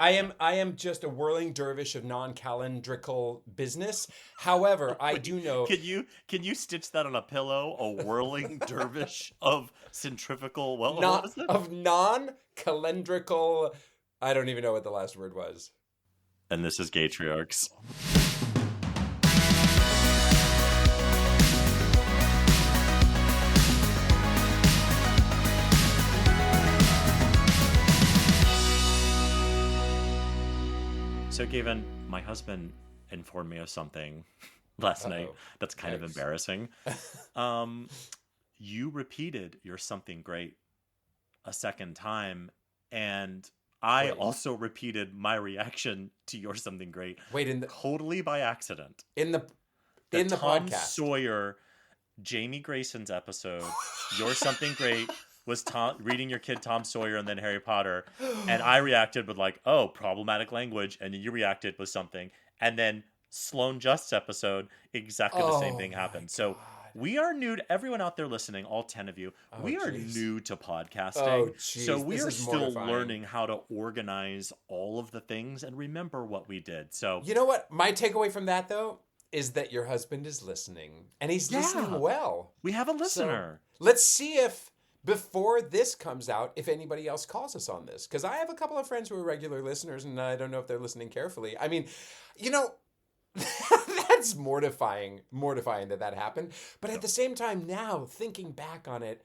I am just a whirling dervish of non-calendrical business. However, I Wait, do know can you stitch that on a pillow? A whirling dervish of centrifugal. Well, what not was it? of non-calendrical. I don't even know what the last word was. And this is Gatriarchs. So, Gavin, my husband informed me of something last night Uh-oh. that's kind of Yikes. embarrassing. You repeated your something great a second time, and I Wait, also repeated my reaction to your something great wait in the totally by accident. in the The in the Tom podcast. Sawyer, Jamie Grayson's episode, Your Something Great, was reading your kid Tom Sawyer and then Harry Potter. And I reacted with like, oh, problematic language. And then you reacted with something. And then Sloane Just's episode, exactly the same Oh thing my happened. So god. we are new to everyone out there listening, all 10 of you. Oh We are jeez. new to podcasting. Oh So jeez. we This are is still mortifying. learning how to organize all of the things and remember what we did. So You know what? My takeaway from that though is that your husband is listening and he's listening yeah, well. we have a So listener. let's see if before this comes out, if anybody else calls us on this. Because I have a couple of friends who are regular listeners and I don't know if they're listening carefully. I mean, you know, that's mortifying that happened. But at the same time, now thinking back on it,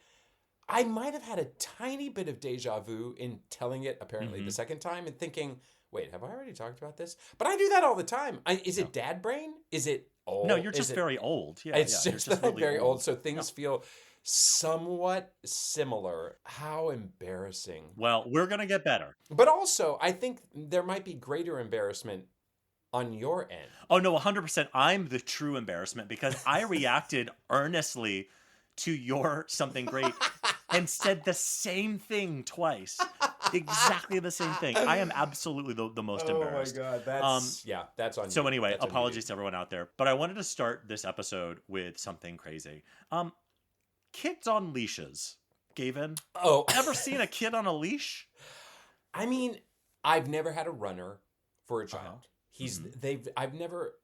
I might have had a tiny bit of deja vu in telling it apparently the Hmm. second time and thinking, wait, have I already talked about this? But I do that all the time. Is No. it dad brain? Is it No, old? you're Is just it very old. Yeah, it's you're just just that I'm really very old, old. so No. things feel somewhat similar. How embarrassing. Well, we're gonna get better. But also, I think there might be greater embarrassment on your end. Oh no, 100%. I'm the true embarrassment because I reacted earnestly to your something great and said the same thing twice. Exactly the same thing. I am absolutely the most Oh my embarrassed. god, Um, that's on so you. anyway, That's on you, apologies dude. to everyone out there, but I wanted to start this episode with something crazy. Um, Kids on leashes. Gavin, Oh, ever seen a kid on a leash? I mean, I've never had a runner for a Uh-huh. child. He's Mm-hmm. they've I've never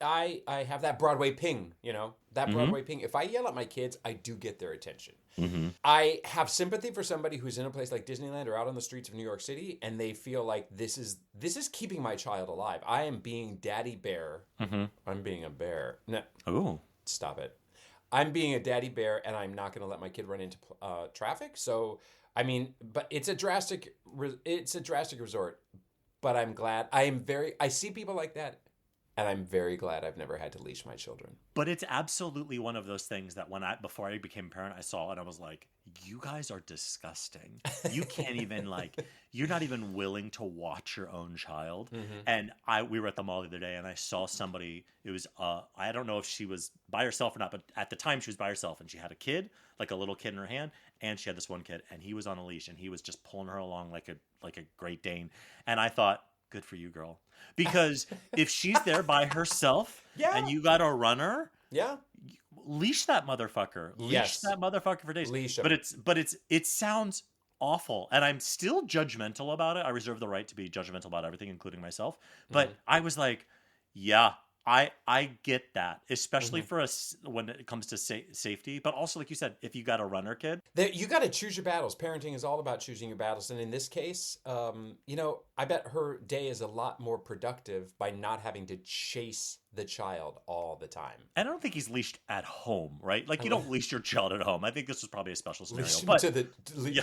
I have that Broadway ping, that Mm-hmm. Broadway ping. If I yell at my kids, I do get their attention. Mm-hmm. I have sympathy for somebody who's in a place like Disneyland or out on the streets of New York City, and they feel like this is keeping my child alive. I am being daddy bear. Mm-hmm. I'm being a bear. No, Oh. stop it. I'm being a daddy bear, and I'm not going to let my kid run into traffic. So, I mean, but it's a drastic resort. But I'm glad. I see people like that, and I'm very glad I've never had to leash my children. But it's absolutely one of those things that before I became a parent, I saw it and I was like, you guys are disgusting. You can't even you're not even willing to watch your own child. Mm-hmm. And we were at the mall the other day and I saw somebody, it was, I don't know if she was by herself or not, but at the time she was by herself and she had a kid, like a little kid in her hand. And she had this one kid and he was on a leash and he was just pulling her along like a Great Dane. And I thought, good for you, girl. Because if she's there by herself Yeah. and you got a runner, Yeah. leash that motherfucker. Leash Yes. that motherfucker for days. Leash 'em. It sounds awful, and I'm still judgmental about it. I reserve the right to be judgmental about everything, including myself. But I was like, yeah, I get that, especially Mhm. for us when it comes to safety. But also, like you said, if you got a runner kid, You got to choose your battles. Parenting is all about choosing your battles. And in this case, I bet her day is a lot more productive by not having to chase the child all the time. and I don't think he's leashed at home, right? Like you don't leash your child at home. I think this was probably a special scenario. Leash him But yeah.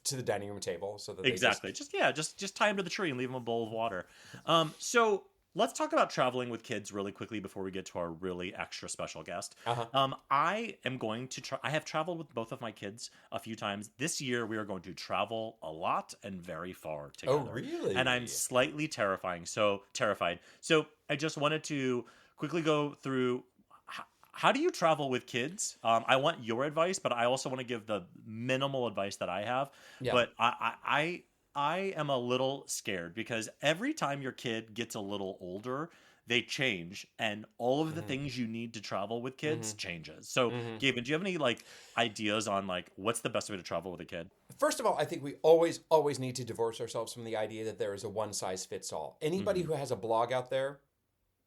to the dining room table so that Exactly. Just tie him to the tree and leave him a bowl of water. So let's talk about traveling with kids really quickly before we get to our really extra special guest. Uh-huh. I am going to I have traveled with both of my kids a few times. This year we are going to travel a lot and very far together. Oh, really? And I'm slightly terrified. So I just wanted to quickly go through how do you travel with kids? I want your advice, but I also want to give the minimal advice that I have. Yeah. But I am a little scared because every time your kid gets a little older, they change, and all of the Mm-hmm. things you need to travel with kids Mm-hmm. changes. So, Mm-hmm. Gavin, do you have any like ideas on like what's the best way to travel with a kid? First of all, I think we always need to divorce ourselves from the idea that there is a one size fits all. Anybody Mm-hmm. who has a blog out there,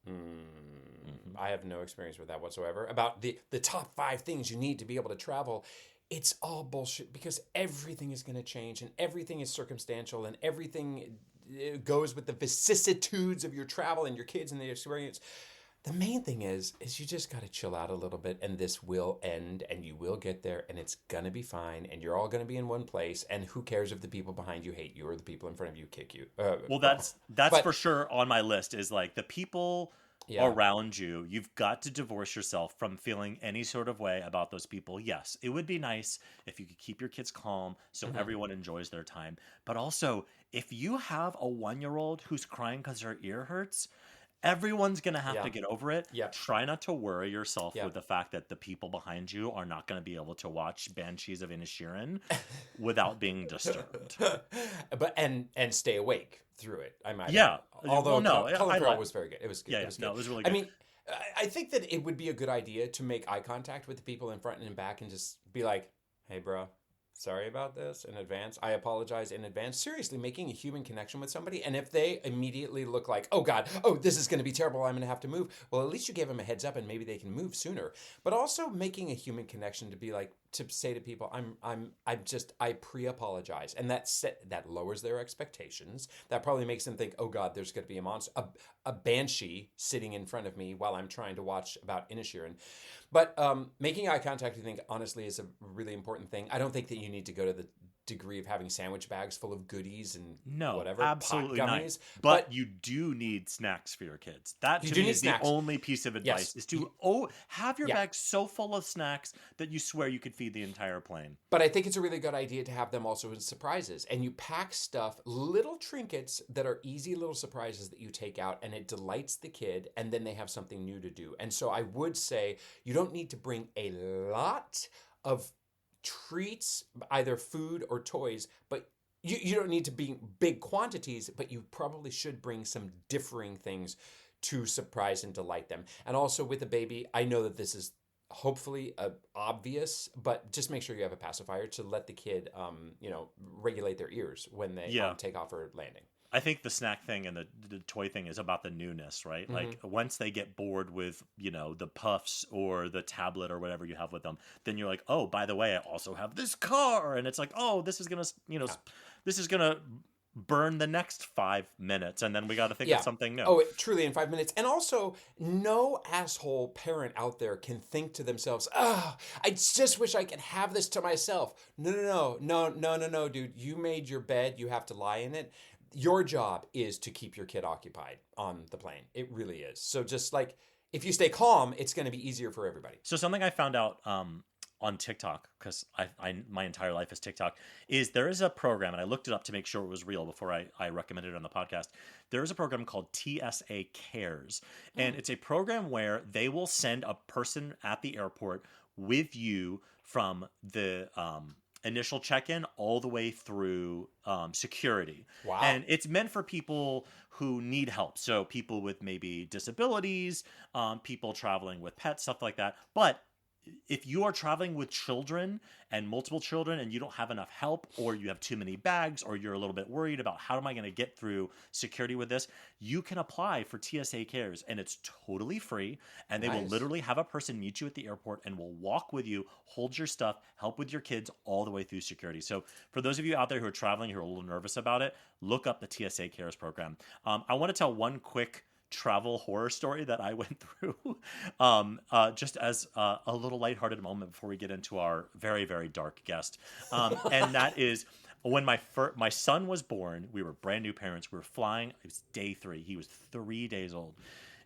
Mm-hmm. I have no experience with that whatsoever, about the top 5 things you need to be able to travel. It's all bullshit because everything is going to change and everything is circumstantial and everything goes with the vicissitudes of your travel and your kids and the experience. The main thing is you just got to chill out a little bit and this will end and you will get there and it's going to be fine and you're all going to be in one place and who cares if the people behind you hate you or the people in front of you kick you. Well, that's But for sure on my list is like the people yeah. around you. You've got to divorce yourself from feeling any sort of way about those people. Yes, it would be nice if you could keep your kids calm so Mm-hmm. everyone enjoys their time. But also, if you have a 1 year old who's crying because her ear hurts, everyone's going to have Yeah. to get over it. Yeah. Try not to worry yourself Yeah. with the fact that the people behind you are not going to be able to watch Banshees of Inisherin without being disturbed. But and stay awake through it. I might Yeah. add. Although Well, no, Colin I Farrell like. was very good. It was good. Yeah, It yeah, was no, good. it was really I good. mean, I think that it would be a good idea to make eye contact with the people in front and back and just be like, "Hey, bro, sorry about this in advance. I apologize in advance." Seriously, making a human connection with somebody, and if they immediately look like, "Oh God, oh this is going to be terrible. I'm going to have to move," well, at least you gave them a heads up, and maybe they can move sooner. But also making a human connection to be like to say to people, I pre-apologize," and that lowers their expectations. That probably makes them think, "Oh God, there's going to be a monster, a banshee sitting in front of me while I'm trying to watch about Inisherin." But making eye contact, I think, honestly, is a really important thing. I don't think that you need to go to the degree of having sandwich bags full of goodies and No, whatever, pot absolutely not. gummies. But But you do need snacks for your kids. That you to do me need is the snacks. only piece of advice Yes. is to have your Yeah. bag so full of snacks that you swear you could feed the entire plane. But I think it's a really good idea to have them also as surprises. And you pack stuff, little trinkets that are easy little surprises that you take out and it delights the kid and then they have something new to do. And so I would say you don't need to bring a lot of treats, either food or toys, but you don't need to be big quantities, but you probably should bring some differing things to surprise and delight them. And also with a baby, I know that this is hopefully obvious, but just make sure you have a pacifier to let the kid, regulate their ears when they Yeah. take off or landing. I think the snack thing and the toy thing is about the newness, right? Mm-hmm. Like once they get bored with, the puffs or the tablet or whatever you have with them, then you're like, oh, by the way, I also have this car. And it's like, oh, this is going to, this is going to burn the next 5 minutes. And then we got to think of Yeah. something new. Oh, truly in 5 minutes. And also, no asshole parent out there can think to themselves, "Ah, I just wish I could have this to myself." No, dude. You made your bed. You have to lie in it. Your job is to keep your kid occupied on the plane. It really is. So just like, if you stay calm, it's going to be easier for everybody. So something I found out on TikTok, because my entire life is TikTok, is there is a program, and I looked it up to make sure it was real before I recommended it on the podcast. There is a program called TSA Cares, and it's a program where they will send a person at the airport with you from the initial check-in all the way through security. Wow. And it's meant for people who need help. So people with maybe disabilities, people traveling with pets, stuff like that. But if you are traveling with children and multiple children and you don't have enough help, or you have too many bags, or you're a little bit worried about how am I going to get through security with this, you can apply for TSA Cares, and it's totally free. And they will Nice. literally have a person meet you at the airport and will walk with you, hold your stuff, help with your kids all the way through security. So for those of you out there who are traveling, who are a little nervous about it, look up the TSA Cares program. I want to tell one quick travel horror story that I went through, just as a little lighthearted moment before we get into our very, very dark guest. And that is when my son was born. We were brand new parents. We were flying. It was day 3. He was 3 days old.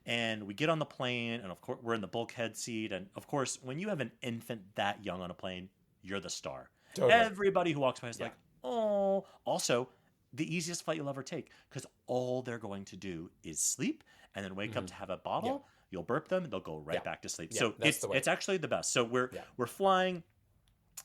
And we get on the plane, and of course we're in the bulkhead seat. And of course, when you have an infant that young on a plane, you're the star. Totally. Everybody who walks by is like, oh. Also, the easiest flight you'll ever take, because all they're going to do is sleep and then wake up to have a bottle. You'll burp them and they'll go right back to sleep. So it's actually the best. So we're flying,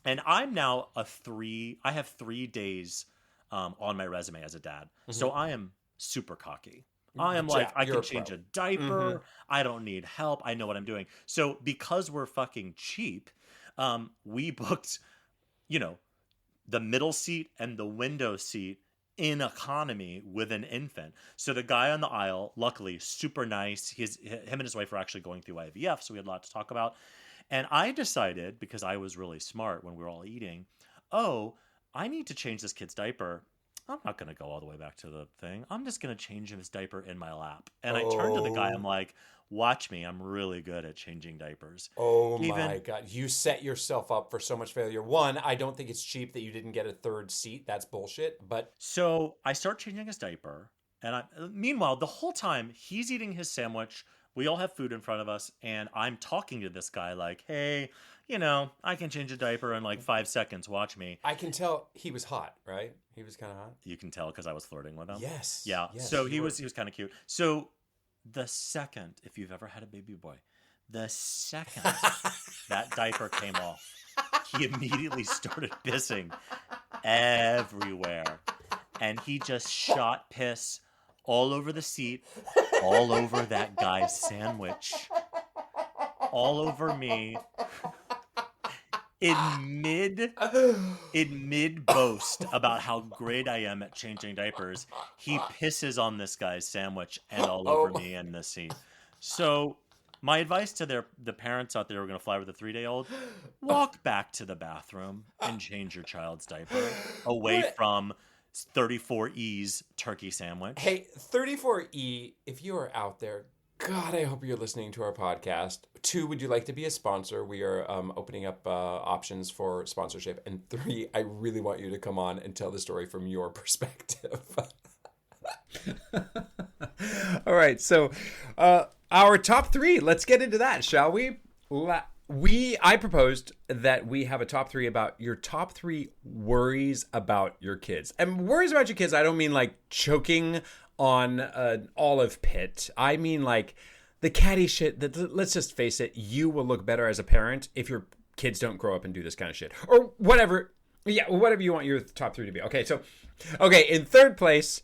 and I'm now I have 3 days on my resume as a dad. So I am super cocky. I am like, I You're can a pro. change a diaper. I don't need help. I know what I'm doing. So because we're fucking cheap, we booked, you know, the middle seat and the window seat in economy with an infant. So the guy on the aisle, luckily, super nice. Him and his wife were actually going through IVF, so we had a lot to talk about. And I decided, because I was really smart when we were all eating, oh, I need to change this kid's diaper. I'm not going to go all the way back to the thing. I'm just going to change his diaper in my lap. And I turned to the guy. I'm Oh. like, watch me. I'm really good at changing diapers. Oh my Even God. You set yourself up for so much failure. One, I don't think it's cheap that you didn't get a third seat. That's bullshit. But so I start changing his diaper. And meanwhile, the whole time he's eating his sandwich. We all have food in front of us. And I'm talking to this guy like, hey, I can change a diaper in like 5 seconds. Watch me. I can tell he was hot, right? He was kind of hot. You can tell because I was flirting with him. Yes. Yeah. Yes, So you he were. was kind of cute. So the second, if you've ever had a baby boy, the second that diaper came off, he immediately started pissing everywhere. And he just shot piss all over the seat, all over that guy's sandwich, all over me. In mid boast about how great I am at changing diapers, he pisses on this guy's sandwich and all over me in the seat. So my advice to the parents out there who are going to fly with a 3-day-old, walk back to the bathroom and change your child's diaper away from 34E's turkey sandwich. Hey, 34E, if you are out there, God, I hope you're listening to our podcast. 2, would you like to be a sponsor? We are opening up options for sponsorship. And 3, I really want you to come on and tell the story from your perspective. All right, so our top 3. Let's get into that, shall we? I proposed that we have a top 3 about your top 3 worries about your kids. And worries about your kids, I don't mean like choking on an olive pit. I mean like the catty shit that, let's just face it, you will look better as a parent if your kids don't grow up and do this kind of shit. Or whatever. Yeah, whatever you want your top 3 to be. Okay, in third place,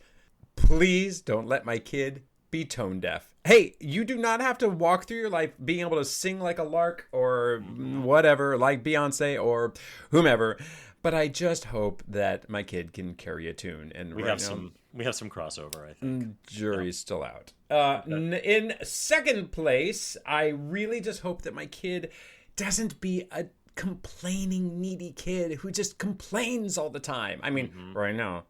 please don't let my kid be tone deaf. Hey, you do not have to walk through your life being able to sing like a lark or whatever, like Beyonce or whomever. But I just hope that my kid can carry a tune. And we have some crossover, I think. Jury's still out. In second place, I really just hope that my kid doesn't be a complaining, needy kid who just complains all the time. I mean, right now,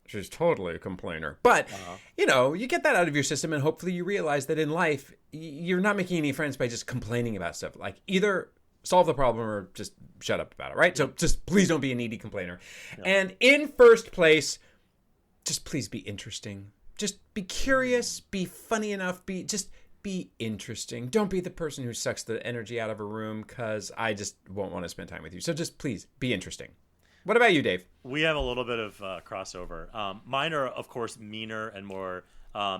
she's totally a complainer. But, you get that out of your system, and hopefully you realize that in life, you're not making any friends by just complaining about stuff. Like, either solve the problem or just shut up about it, right? So just please don't be a needy complainer. And in first place, just please be interesting. Just be curious, be funny enough, be interesting. Don't be the person who sucks the energy out of a room, because I just won't want to spend time with you. So just please be interesting. What about you, Dave? We have a little bit of crossover. Mine are, of course, meaner and more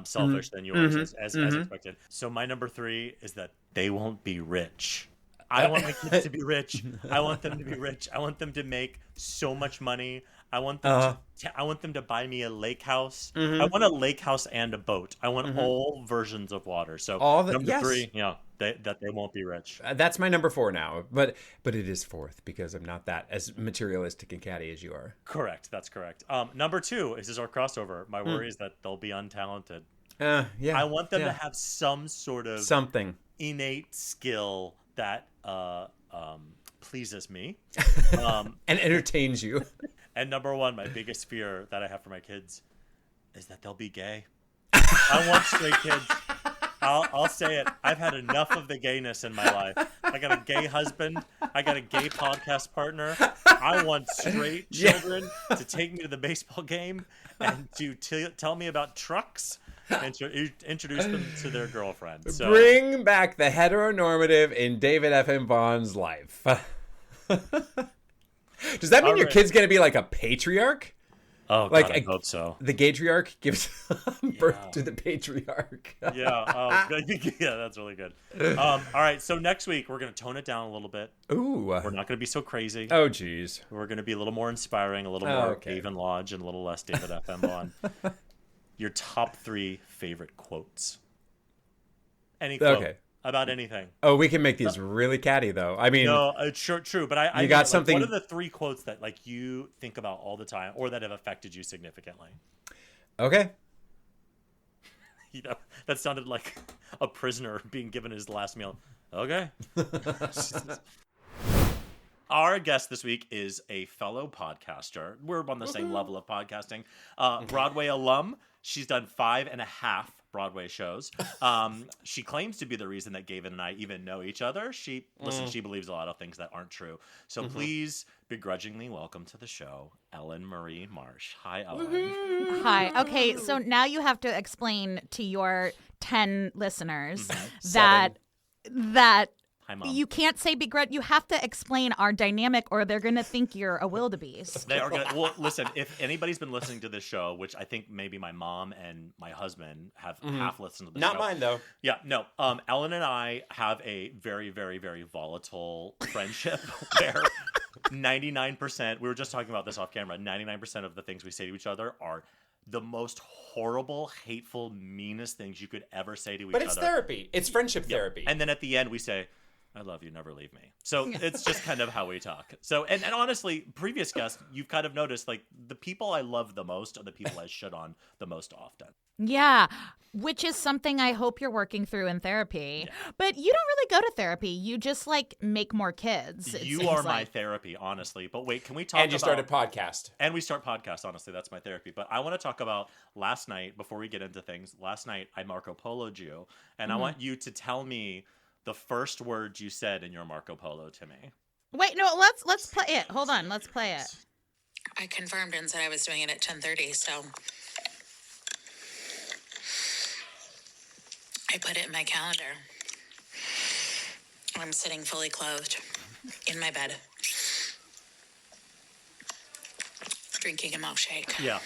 selfish than yours, as expected. So my number 3 is that they won't be rich. I want my kids to be rich. I want them to be rich. I want them to make so much money. I want them I want them to buy me a lake house. I want a lake house and a boat. I want all versions of water. So number 3, that they won't be rich. That's my number 4 now, but it is 4th because I'm not that as materialistic and catty as you are. Correct. That's correct. Number 2 is our crossover. My worry is that they'll be untalented. I want them to have some sort of innate skill that pleases me and entertains you. And number 1, my biggest fear that I have for my kids is that they'll be gay. I want straight kids. I'll say it. I've had enough of the gayness in my life. I got a gay husband. I got a gay podcast partner. I want straight children to take me to the baseball game and to tell me about trucks and to introduce them to their girlfriend. So, bring back the heteronormative in David F.M. Vaughn's life. Does that mean your kid's going to be like a patriarch? Oh, like God, I hope so. The gatriarch gives birth to the patriarch. Yeah, that's really good. All right, so next week we're going to tone it down a little bit. Ooh. We're not going to be so crazy. Oh, geez. We're going to be a little more inspiring, a little more Haven Lodge, and a little less David F.M. Vaughn. your top 3 favorite quotes. Any quote. Okay. About anything. Oh, we can make these really catty, though. I mean, No, true, but I you got something. What are the 3 quotes that like you think about all the time, or that have affected you significantly? Okay. You know, that sounded like a prisoner being given his last meal. Okay. Our guest this week is a fellow podcaster. We're on the same level of podcasting. Broadway alum. She's done 5.5 Broadway shows. She claims to be the reason that Gavin and I even know each other. She believes a lot of things that aren't true. So please begrudgingly welcome to the show, Ellyn Marie Marsh. Hi, Ellyn. Hi. Okay, so now you have to explain to your 10 listeners Seven. that Hi, Mom. you can't say begrudge. You have to explain our dynamic, or they're gonna think you're a wildebeest. They are gonna. Well, listen. If anybody's been listening to this show, which I think maybe my mom and my husband have half listened to the show. Not mine, though. Yeah, no. Ellyn and I have a very, very, very volatile friendship where 99%. We were just talking about this off camera. 99% of the things we say to each other are the most horrible, hateful, meanest things you could ever say to each other. But it's therapy. It's friendship therapy. And then at the end, we say, I love you, never leave me. So it's just kind of how we talk. So, and honestly, previous guests, you've kind of noticed, like, the people I love the most are the people I shit on the most often. Yeah, which is something I hope you're working through in therapy. Yeah. But you don't really go to therapy. You just, like, make more kids. You are my therapy, honestly. But wait, can we talk about... And you started a podcast. And we start podcasts, honestly. That's my therapy. But I want to talk about last night, before we get into things. Last night, I Marco Polo'd you. And I want you to tell me the first words you said in your Marco Polo to me. Wait, no, let's play it. Hold on, let's play it. I confirmed and said I was doing it at 10:30, so I put it in my calendar. I'm sitting fully clothed in my bed, drinking a milkshake. Yeah.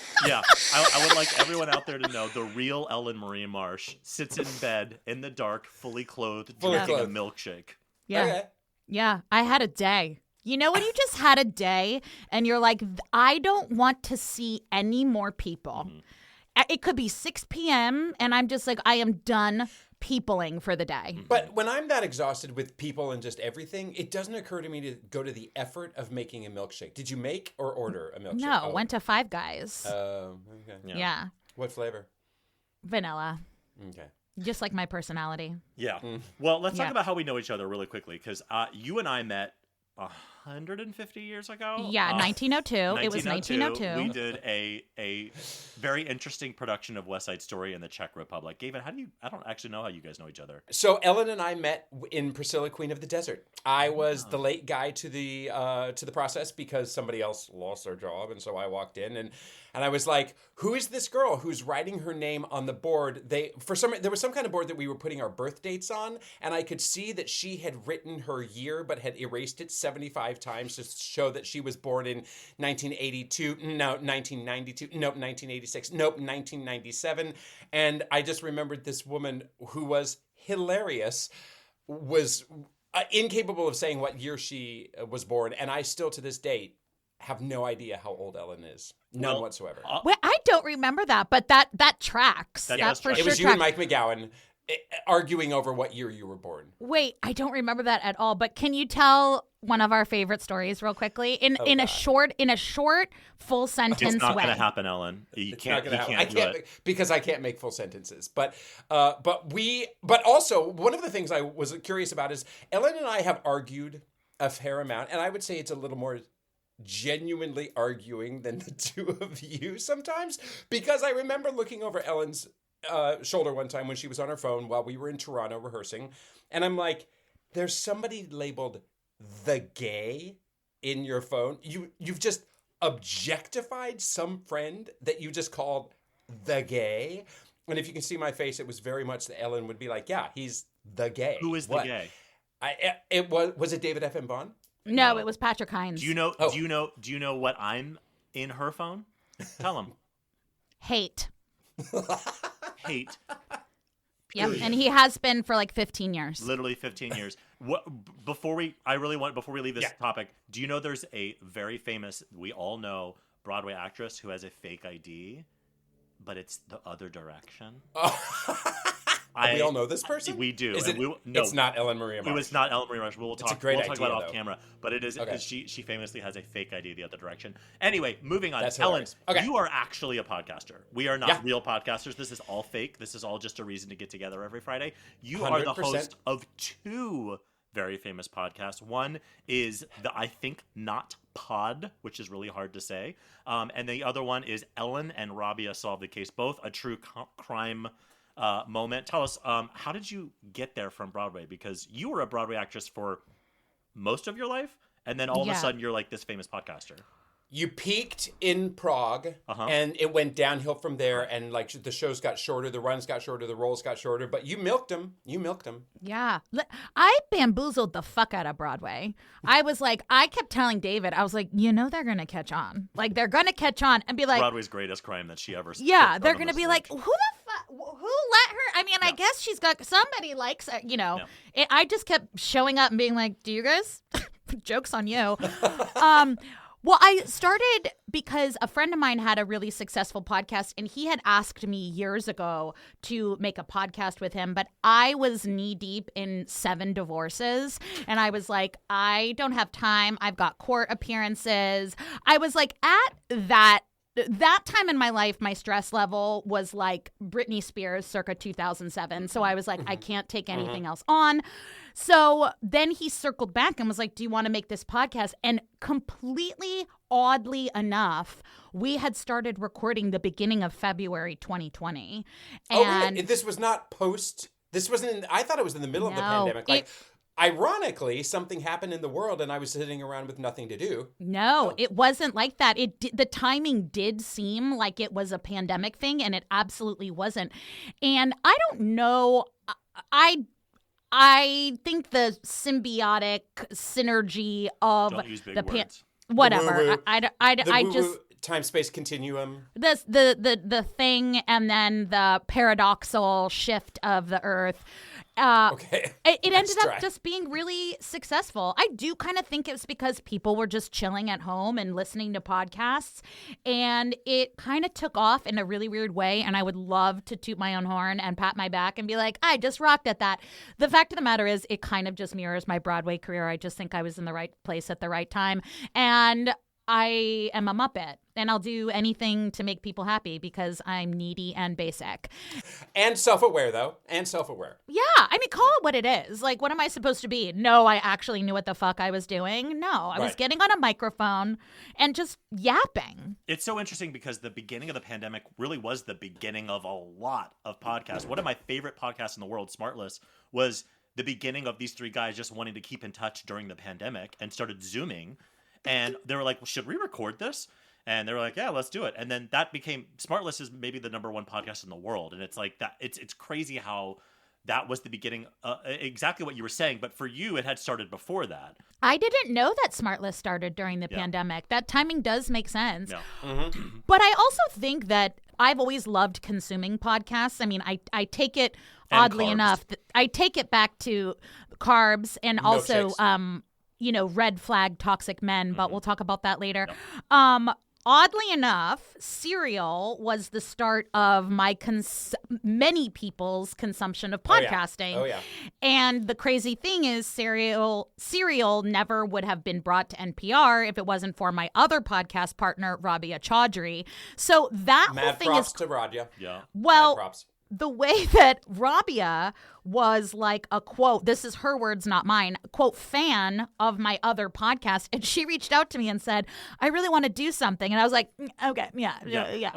I would like everyone out there to know the real Ellyn Marie Marsh sits in bed in the dark, fully clothed, drinking a milkshake. Yeah. Okay. Yeah, I had a day. You know when you just had a day and you're like, I don't want to see any more people. It could be 6 p.m. and I'm just like, I am done peopling for the day. But when I'm that exhausted with people and just everything, it doesn't occur to me to go to the effort of making a milkshake. Did you make or order a milkshake? No, went to Five Guys. Okay. Yeah. What flavor? Vanilla. Okay. Just like my personality. Yeah. Well, let's talk Yeah. about how we know each other really quickly, because you and I met 150 years ago. Yeah, 1902. It was 1902. We did a very interesting production of West Side Story in the Czech Republic. Gavin, I don't actually know how you guys know each other. So Ellyn and I met in Priscilla, Queen of the Desert. I was the late guy to the process because somebody else lost their job, and so I walked in and I was like, "Who is this girl who's writing her name on the board?" There was some kind of board that we were putting our birth dates on, and I could see that she had written her year but had erased it 75 times to show that she was born in 1982. No, 1992. Nope, 1986. Nope, 1997. And I just remembered this woman who was hilarious, was incapable of saying what year she was born, and I still to this day have no idea how old Ellyn is. None whatsoever. Wait, I don't remember that, but that tracks. That That does for track. It sure was you tracks. and Mike McGowan arguing over what year you were born. Wait, I don't remember that at all. But can you tell one of our favorite stories real quickly in a short full sentence It's not way? going to happen, Ellen. You It's can't. not gonna You happen. can't do it. Because I can't make full sentences. But also one of the things I was curious about is Ellyn and I have argued a fair amount, and I would say it's a little more genuinely arguing than the two of you sometimes, because I remember looking over Ellen's shoulder one time when she was on her phone while we were in Toronto rehearsing, and I'm like, there's somebody labeled the gay in your phone. You've just objectified some friend that you just called the gay. And if you can see my face, it was very much that Ellyn would be like, yeah, he's the gay. Who is the What? gay? It was it David F.M. Bond? No, it was Patrick Hines. Do you know? Oh. Do you know what I'm in her phone? Tell him. Hate. Hate. Yep, and he has been for like 15 years. Literally 15 years. Before we leave this topic, do you know there's a very famous, we all know, Broadway actress who has a fake ID but it's the other direction. We all know this person? We do. Is and it, no, it's not Ellen Marie Marsh. It was not Ellyn Marie Marsh. We'll talk about it idea, off camera. But it is because she famously has a fake ID the other direction. Anyway, moving on. That's Ellen, okay. You are actually a podcaster. We are not real podcasters. This is all fake. This is all just a reason to get together every Friday. You 100%. Are the host of 2 very famous podcasts. One is the I Think Not Pod, which is really hard to say. And the other one is Ellyn and Rabia Solve the Case, both a true crime moment. Tell us, how did you get there from Broadway? Because you were a Broadway actress for most of your life, and then all of a sudden you're like this famous podcaster. You peaked in Prague, and it went downhill from there, and like the shows got shorter, the runs got shorter, the roles got shorter, but you milked them. Yeah. I bamboozled the fuck out of Broadway. I was like, I kept telling David, I was like, they're going to catch on. Like, they're going to catch on and be like. Broadway's greatest crime that she ever Yeah, they're going to be like, who the fuck? Who let her? I mean, I guess she's got, somebody likes her, I just kept showing up and being like, do you guys? Joke's on you. Well, I started because a friend of mine had a really successful podcast, and he had asked me years ago to make a podcast with him, but I was knee deep in 7 divorces, and I was like, I don't have time. I've got court appearances. I was like at that time in my life, my stress level was like Britney Spears circa 2007. So I was like, I can't take anything else on. So then he circled back and was like, do you want to make this podcast? And completely oddly enough, we had started recording the beginning of February 2020. And really? This was not post. This wasn't. I thought it was in the middle of the pandemic. Ironically, something happened in the world and I was sitting around with nothing to do. No, it wasn't like that. The timing did seem like it was a pandemic thing, and it absolutely wasn't. And I don't know. I think the symbiotic synergy of whatever. I just time-space continuum. The thing, and then the paradoxical shift of the Earth. It ended up just being really successful. I do kind of think it's because people were just chilling at home and listening to podcasts, and it kind of took off in a really weird way, and I would love to toot my own horn and pat my back and be like, I just rocked at that. The fact of the matter is it kind of just mirrors my Broadway career. I just think I was in the right place at the right time, and I am a Muppet, and I'll do anything to make people happy because I'm needy and basic. And self-aware, though. Yeah, I mean, call it what it is. Like, what am I supposed to be? No, I actually knew what the fuck I was doing. No, I was getting on a microphone and just yapping. It's so interesting because the beginning of the pandemic really was the beginning of a lot of podcasts. One of my favorite podcasts in the world, Smartless, was the beginning of these 3 guys just wanting to keep in touch during the pandemic and started Zooming. And they were like, well, should we record this? And they were like, yeah, let's do it. And then that became, Smartless is maybe the #1 podcast in the world. And it's like that. It's crazy how that was the beginning, exactly what you were saying. But for you, it had started before that. I didn't know that Smartless started during the pandemic. That timing does make sense. Yeah. But I also think that I've always loved consuming podcasts. I mean, I take it, oddly enough, I take it back to carbs and also red flag toxic men, but we'll talk about that later. Yep. Oddly enough, cereal was the start of my many people's consumption of podcasting. Oh yeah. And the crazy thing is cereal never would have been brought to NPR if it wasn't for my other podcast partner, Rabia Chaudhry. So that whole thing props is to Rabia. Yeah. Well, Mad props. The way that Rabia was like a quote, this is her words, not mine, quote, fan of my other podcast. And she reached out to me and said, I really want to do something. And I was like, okay,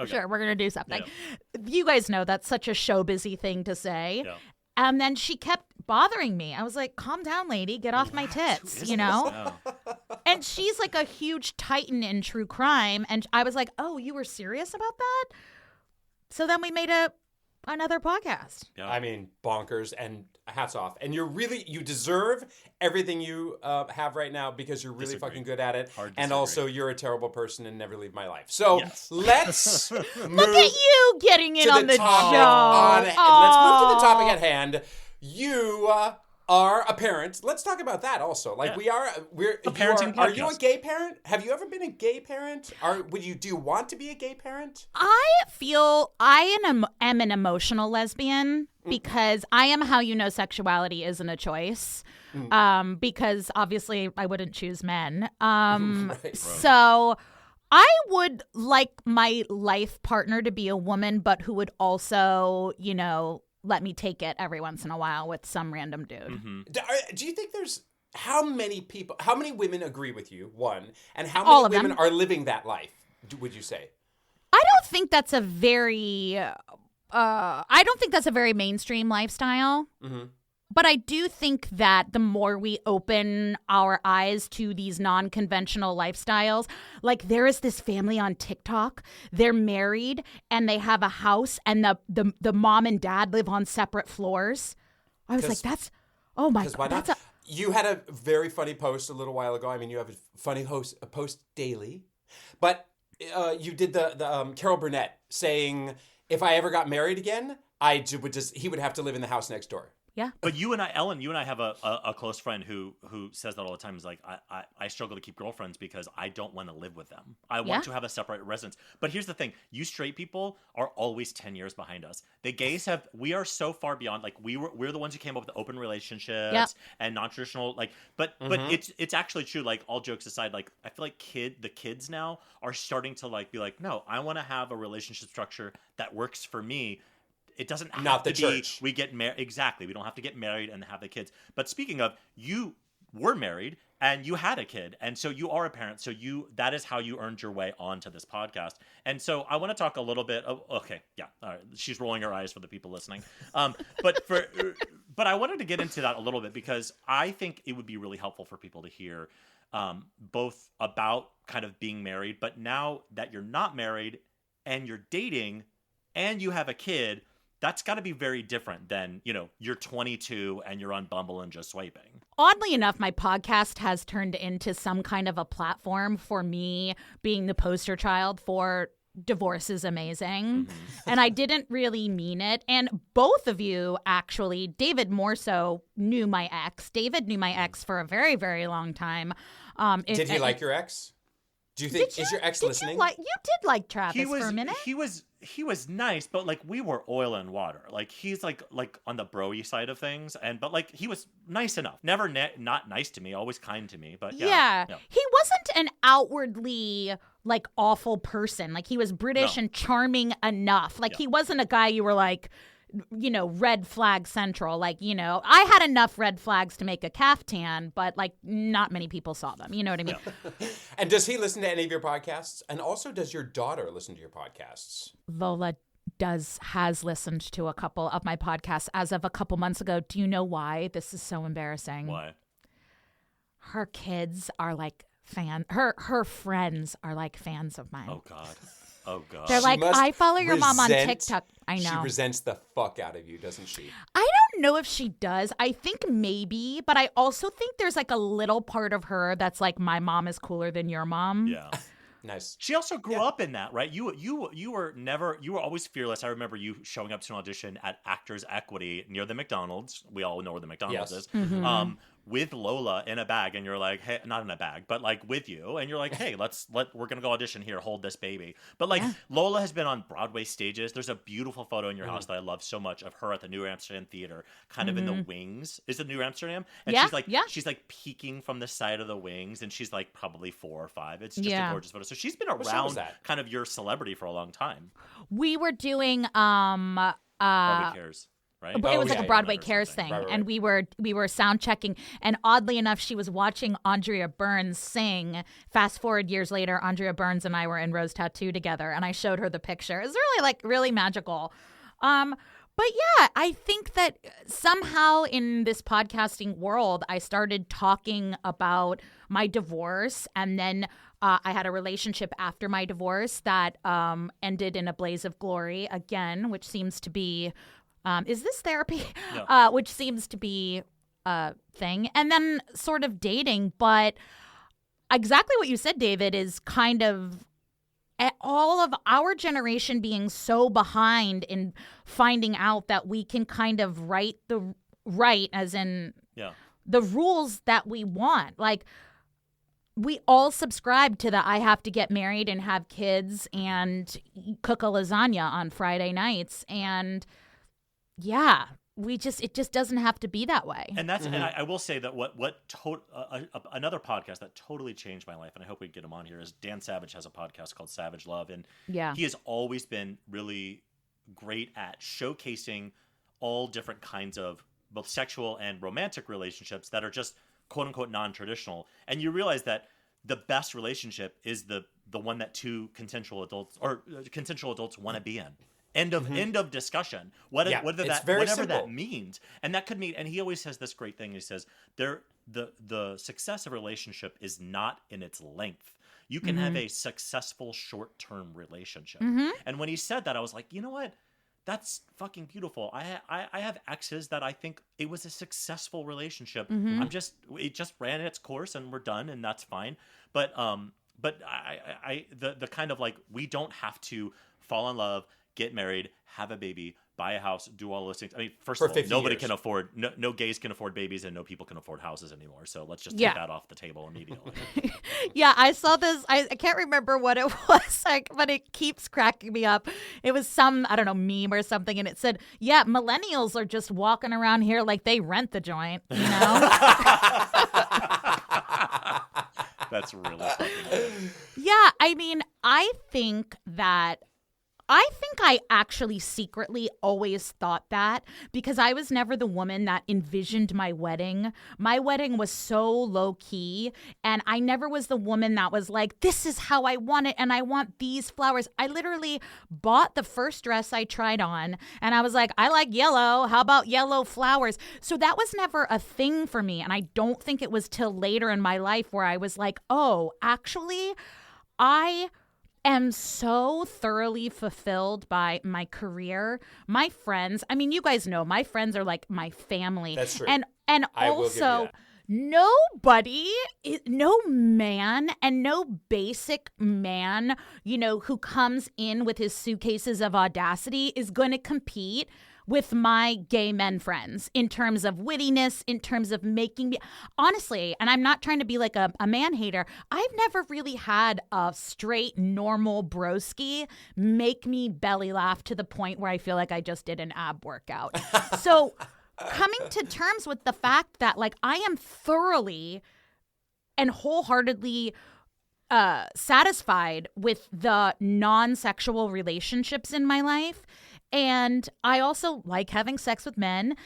sure, we're going to do something. Yeah. You guys know that's such a show busy thing to say. Yeah. And then she kept bothering me. I was like, calm down, lady, get off my tits, And she's like a huge titan in true crime. And I was like, oh, you were serious about that? So then we made another podcast. Yeah. I mean, bonkers, and hats off. And you deserve everything you have right now because you're really fucking good at it. And also, you're a terrible person and never leave my life. So let's move Look at you getting in on the show. Let's move to the topic at hand. You are a parent. Let's talk about that also. Like we're A parenting are you a podcast. gay parent? Have you ever been a gay parent? Do you want to be a gay parent? I feel I am an emotional lesbian because I am how you know sexuality isn't a choice. Because obviously I wouldn't choose men. Right. So I would like my life partner to be a woman, but who would also, let me take it every once in a while with some random dude. Mm-hmm. Do you think there's how many women agree with you? One, and how All many of them. women are living that life? Would you say? I don't think that's a very mainstream lifestyle. Mm-hmm. But I do think that the more we open our eyes to these non-conventional lifestyles, like there is this family on TikTok, they're married and they have a house and the mom and dad live on separate floors. I was like, that's, oh my God. Why not? You had a very funny post a little while ago. I mean, you have a funny post daily. But you did the Carol Burnett saying, if I ever got married again, he would have to live in the house next door. Yeah. But you and I, Ellen, have a close friend who says that all the time. Is like, I struggle to keep girlfriends because I don't want to live with them. I want to have a separate residence. But here's the thing. You straight people are always 10 years behind us. The gays we are so far beyond, like we're the ones who came up with open relationships and non-traditional, like, but it's actually true. Like all jokes aside, like I feel like the kids now are starting to like be like, no, I want to have a relationship structure that works for me. It doesn't have Not the to be church. we get married. Exactly. We don't have to get married and have the kids. But speaking of, you were married and you had a kid. And so you are a parent. So that is how you earned your way onto this podcast. And so I want to talk a little bit of, okay. Yeah. All right. She's rolling her eyes for the people listening. But I wanted to get into that a little bit because I think it would be really helpful for people to hear both about kind of being married, but now that you're not married and you're dating and you have a kid, that's got to be very different than, you're 22 and you're on Bumble and just swiping. Oddly enough, my podcast has turned into some kind of a platform for me being the poster child for divorce is amazing. And I didn't really mean it. And both of you, actually, David more so knew my ex. David knew my ex for a very, very long time. Did he like your ex? Do you think, is your ex listening? You did like Travis for a minute. He was nice, but like we were oil and water. Like he's like on the bro-y side of things, but like he was nice enough. Never not nice to me, always kind to me. But yeah. He wasn't an outwardly like awful person. Like he was British and charming enough. Like he wasn't a guy you were like, red flag central. Like, I had enough red flags to make a caftan, but like not many people saw them. You know what I mean? Yeah. And does he listen to any of your podcasts? And also, does your daughter listen to your podcasts? Lola has listened to a couple of my podcasts as of a couple months ago. Do you know why? This is so embarrassing. Why? Her kids are like her friends are like fans of mine. Oh God. Oh God. They're like, I follow your mom on TikTok. I know. She resents the fuck out of you, doesn't she? I don't know if she does. I think maybe, but I also think there's like a little part of her that's like, my mom is cooler than your mom. Yeah. Nice. She also grew up in that, right? You were always fearless. I remember you showing up to an audition at Actors Equity near the McDonald's. We all know where the McDonald's is. Mm-hmm. With Lola in a bag, and you're like, hey, not in a bag, but like with you, and you're like, hey, we're gonna go audition here, hold this baby. But like Lola has been on Broadway stages. There's a beautiful photo in your house that I love so much of her at the New Amsterdam Theater, kind of in the wings. Is it New Amsterdam? And she's like peeking from the side of the wings, and she's like probably 4 or 5. It's just a gorgeous photo. So she's been around kind of your celebrity for a long time. We were doing Broadway Cares. Right? It was like a Broadway Cares thing, right. and we were sound checking. And oddly enough, she was watching Andrea Burns sing. Fast forward years later, Andrea Burns and I were in Rose Tattoo together, and I showed her the picture. It was really magical. But yeah, I think that somehow in this podcasting world, I started talking about my divorce, and then I had a relationship after my divorce that ended in a blaze of glory again, which seems to be. Is this therapy? No. Which seems to be a thing. And then sort of dating. But exactly what you said, David, is kind of all of our generation being so behind in finding out that we can kind of right as in the rules that we want. Like, we all subscribe to the I have to get married and have kids and cook a lasagna on Friday nights. And yeah, it just doesn't have to be that way. And that's, and I will say that another podcast that totally changed my life, and I hope we get him on here, is Dan Savage has a podcast called Savage Love. And he has always been really great at showcasing all different kinds of both sexual and romantic relationships that are just quote unquote non-traditional. And you realize that the best relationship is the one that two consensual adults want to be in. End of discussion. Whatever that means. And that could mean, and he always says this great thing. He says the success of a relationship is not in its length. You can have a successful short-term relationship. And when he said that, I was like, you know what? That's fucking beautiful. I have exes that I think it was a successful relationship. It just ran its course and we're done, and that's fine. But the kind of like, we don't have to fall in love, get married, have a baby, buy a house, do all those things. I mean, first of all, nobody can afford, no gays can afford babies, and no people can afford houses anymore. So let's just take that off the table immediately. I saw this. I can't remember what it was, like, but it keeps cracking me up. It was some, I don't know, meme or something, and it said, millennials are just walking around here like they rent the joint, you know? That's really fucking good. Yeah, I mean, I think I actually secretly always thought that, because I was never the woman that envisioned my wedding. My wedding was so low key, and I never was the woman that was like, this is how I want it, and I want these flowers. I literally bought the first dress I tried on, and I was like, I like yellow. How about yellow flowers? So that was never a thing for me, and I don't think it was till later in my life where I was like, oh, actually, I am so thoroughly fulfilled by my career, my friends. I mean, you guys know my friends are like my family. That's true. And I will give you also, that. nobody, no man and no basic man, who comes in with his suitcases of audacity is going to compete with my gay men friends in terms of wittiness, in terms of making me, honestly, and I'm not trying to be like a man hater, I've never really had a straight, normal broski make me belly laugh to the point where I feel like I just did an ab workout. So coming to terms with the fact that, like, I am thoroughly and wholeheartedly satisfied with the non-sexual relationships in my life. And I also like having sex with men,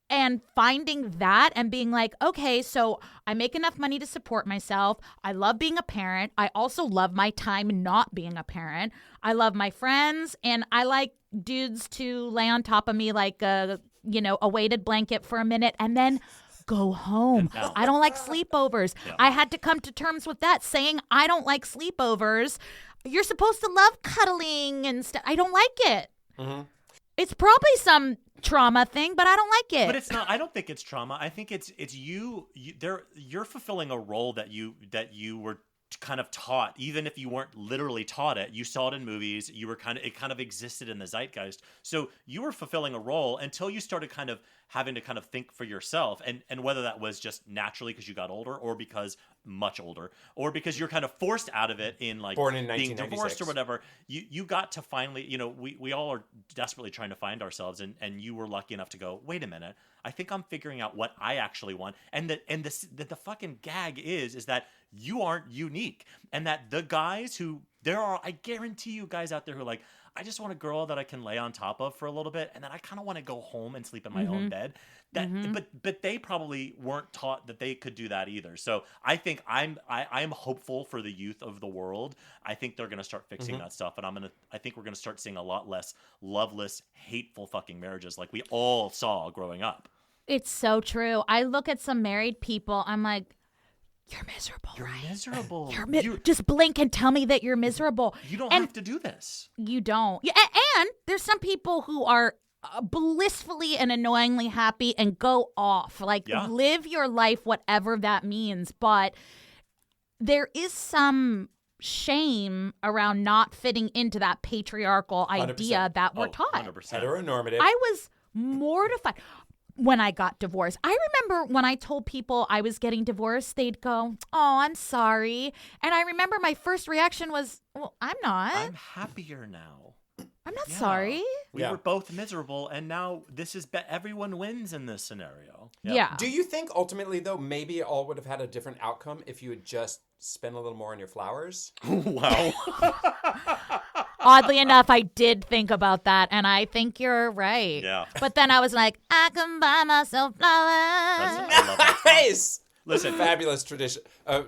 and finding that and being like, okay, so I make enough money to support myself. I love being a parent. I also love my time not being a parent. I love my friends, and I like dudes to lay on top of me like a weighted blanket for a minute and then go home. I don't like sleepovers. Yeah. I had to come to terms with that, saying I don't like sleepovers. You're supposed to love cuddling and stuff. I don't like it. Mm-hmm. It's probably some trauma thing, but I don't like it. But it's not. I don't think it's trauma. I think it's you. You're fulfilling a role that you were kind of taught, even if you weren't literally taught it. You saw it in movies. It kind of existed in the zeitgeist. So you were fulfilling a role until you started kind of having to kind of think for yourself, and whether that was just naturally because you got older, or because much older, or because you're kind of forced out of it in like born in being divorced or whatever. You got to finally, we all are desperately trying to find ourselves, and you were lucky enough to go, wait a minute, I think I'm figuring out what I actually want. And the fucking gag is that you aren't unique, and that the guys I guarantee you guys out there who are like, I just want a girl that I can lay on top of for a little bit, and then I kind of want to go home and sleep in my own bed. But they probably weren't taught that they could do that either. So I think I'm hopeful for the youth of the world. I think they're gonna start fixing that stuff, and I think we're gonna start seeing a lot less loveless, hateful fucking marriages like we all saw growing up. It's so true. I look at some married people, I'm like, you're miserable, You're right? miserable. Just blink and tell me that you're miserable. You don't have to do this. You don't. Yeah, and there's some people who are blissfully and annoyingly happy and go off. Like, live your life, whatever that means. But there is some shame around not fitting into that patriarchal idea 100%. that we're taught. 100%. Heteronormative. I was mortified. when I got divorced. I remember when I told people I was getting divorced, they'd go, "Oh, I'm sorry." And I remember my first reaction was, "Well, I'm not. I'm happier now. I'm not Yeah. sorry." We Yeah. were both miserable, and now this is everyone wins in this scenario. Yeah. Do you think ultimately, though, maybe it all would have had a different outcome if you had just spent a little more on your flowers? Wow. Oddly enough, I did think about that, and I think you're right. Yeah. But then I was like, I can buy myself flowers. I love that song. Nice! Listen, Fabulous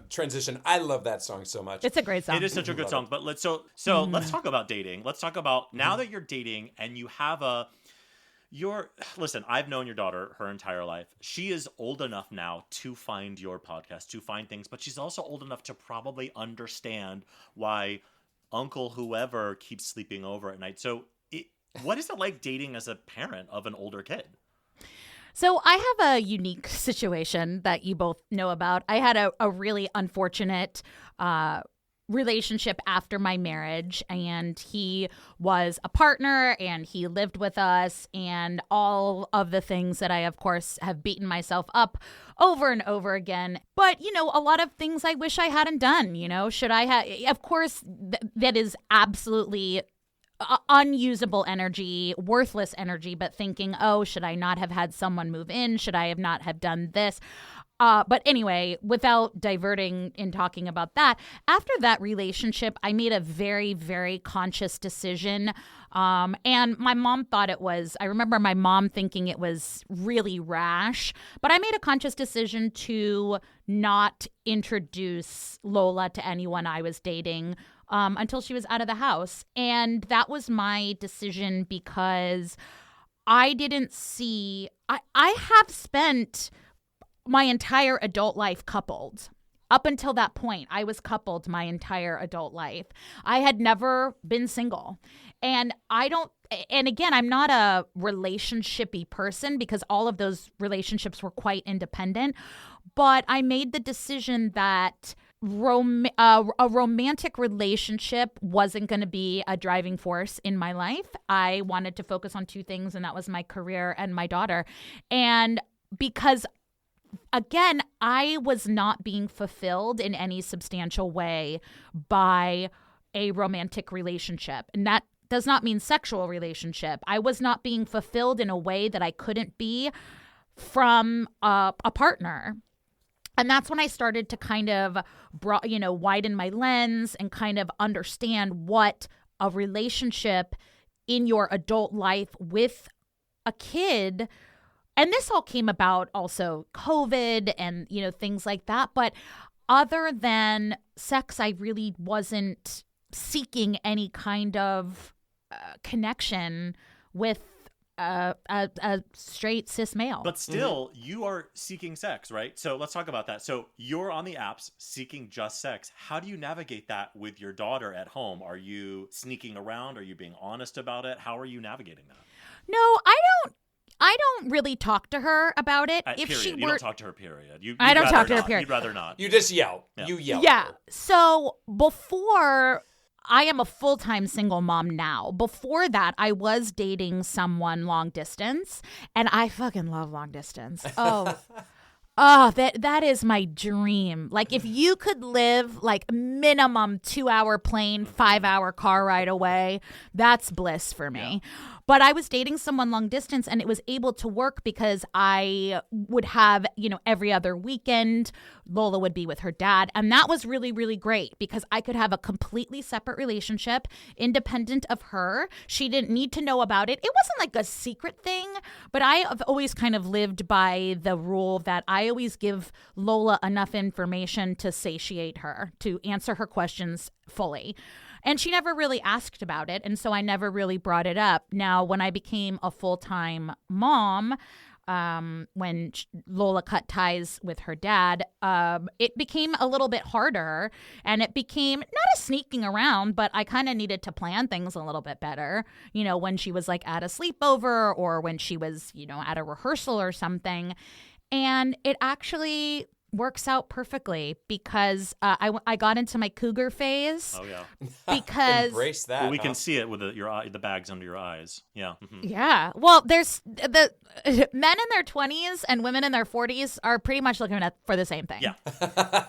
transition. I love that song so much. It's a great song. it is such a good song. But let's let's talk about dating. Let's talk about now that you're dating and you have listen, I've known your daughter her entire life. She is old enough now to find your podcast, to find things, but she's also old enough to probably understand why Uncle whoever keeps sleeping over at night. So what is it like dating as a parent of an older kid? So I have a unique situation that you both know about. I had a really unfortunate relationship after my marriage, and he was a partner and he lived with us, and all of the things that I, of course, have beaten myself up over and over again. But, a lot of things I wish I hadn't done, should I have, of course, that is absolutely unusable energy, worthless energy, but thinking, oh, should I not have had someone move in? Should I have not have done this? But anyway, without diverting in talking about that, after that relationship, I made a very, very conscious decision. And my mom thought I remember my mom thinking it was really rash, but I made a conscious decision to not introduce Lola to anyone I was dating until she was out of the house. And that was my decision because I didn't see, I have spent my entire adult life coupled. Up until that point, I was coupled my entire adult life. I had never been single. And again, I'm not a relationship-y person because all of those relationships were quite independent. But I made the decision that a romantic relationship wasn't going to be a driving force in my life. I wanted to focus on two things, and that was my career and my daughter. And because again, I was not being fulfilled in any substantial way by a romantic relationship. And that does not mean sexual relationship. I was not being fulfilled in a way that I couldn't be from a partner. And that's when I started to kind of widen my lens and kind of understand what a relationship in your adult life with a kid. And this all came about also COVID and, things like that. But other than sex, I really wasn't seeking any kind of connection with a straight cis male. But still, you are seeking sex, right? So let's talk about that. So you're on the apps seeking just sex. How do you navigate that with your daughter at home? Are you sneaking around? Are you being honest about it? How are you navigating that? No, I don't really talk to her about it. If period. You don't talk to her, period. I don't talk to her, period. You'd rather not. You just yell. Yeah. You yell. Yeah. So before, I am a full-time single mom now. Before that, I was dating someone long distance, and I fucking love long distance. Oh, that is my dream. Like, if you could live like minimum 2-hour plane, 5-hour car ride away, that's bliss for me. Yeah. But I was dating someone long distance, and it was able to work because I would have, every other weekend, Lola would be with her dad. And that was really, really great because I could have a completely separate relationship, independent of her. She didn't need to know about it. It wasn't like a secret thing, but I have always kind of lived by the rule that I always give Lola enough information to satiate her, to answer her questions fully. And she never really asked about it, and so I never really brought it up. Now, when I became a full-time mom, when Lola cut ties with her dad, it became a little bit harder, and it became not a sneaking around, but I kind of needed to plan things a little bit better, when she was like at a sleepover or when she was, at a rehearsal or something. And it actually works out perfectly because I got into my cougar phase. Oh yeah. Because Embrace that. Well, we huh? can see it with the bags under your eyes. Yeah. yeah, well, there's the men in their 20s and women in their 40s are pretty much looking for the same thing. Yeah.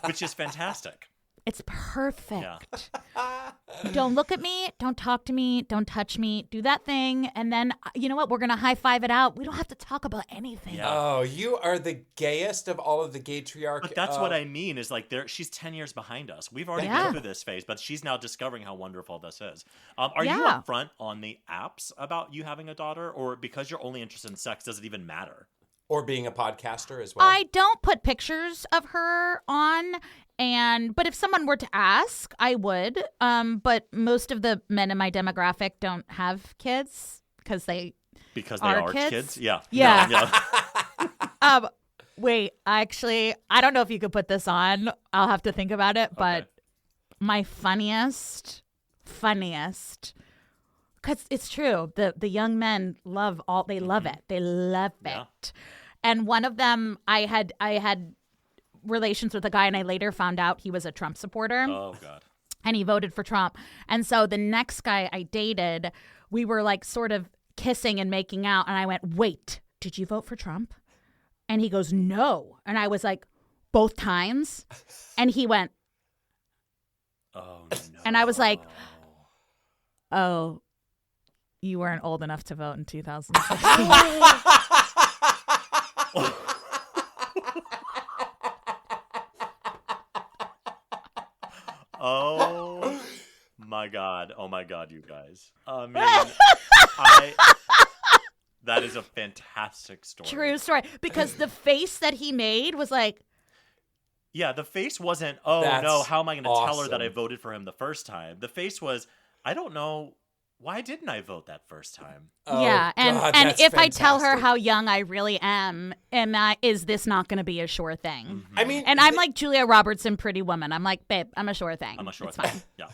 Which is fantastic. It's perfect. Yeah. Don't look at me. Don't talk to me. Don't touch me. Do that thing. And then, you know what? We're going to high five it out. We don't have to talk about anything. Yeah. Oh, you are the gayest of all of the gaytriarch. But that's what I mean is like she's 10 years behind us. We've already Yeah. been through this phase, but she's now discovering how wonderful this is. Are you Yeah. upfront on the apps about you having a daughter, or because you're only interested in sex, does it even matter? Or being a podcaster as well. I don't put pictures of her on, but if someone were to ask, I would. But most of the men in my demographic don't have kids because they are kids? kids? Yeah. Yeah. No, yeah. Wait, actually, I don't know if you could put this on. I'll have to think about it. But Okay. my funniest, because it's true. The young men love it. They love Yeah. it. And one of them, I had relations with a guy, and I later found out he was a Trump supporter. Oh, God. And he voted for Trump. And so the next guy I dated, we were like sort of kissing and making out. And I went, wait, did you vote for Trump? And he goes, no. And I was like, both times? And he went, Oh, no. and I was like, oh, you weren't old enough to vote in 2016. Oh, my God. Oh, my God, you guys. I mean, that is a fantastic story. True story. Because the face that he made was like, Yeah, the face wasn't, oh, That's no, how am I going to tell her that I awesome. voted for him the first time? The face was, I don't know, why didn't I vote that first time? Oh, yeah, and God, and that's if I tell her fantastic. how young I really am, is this not going to be a sure thing? I mean, And I'm like Julia Roberts in Pretty Woman. I'm like, babe, I'm a sure thing. I'm not sure. It's fine. Yeah.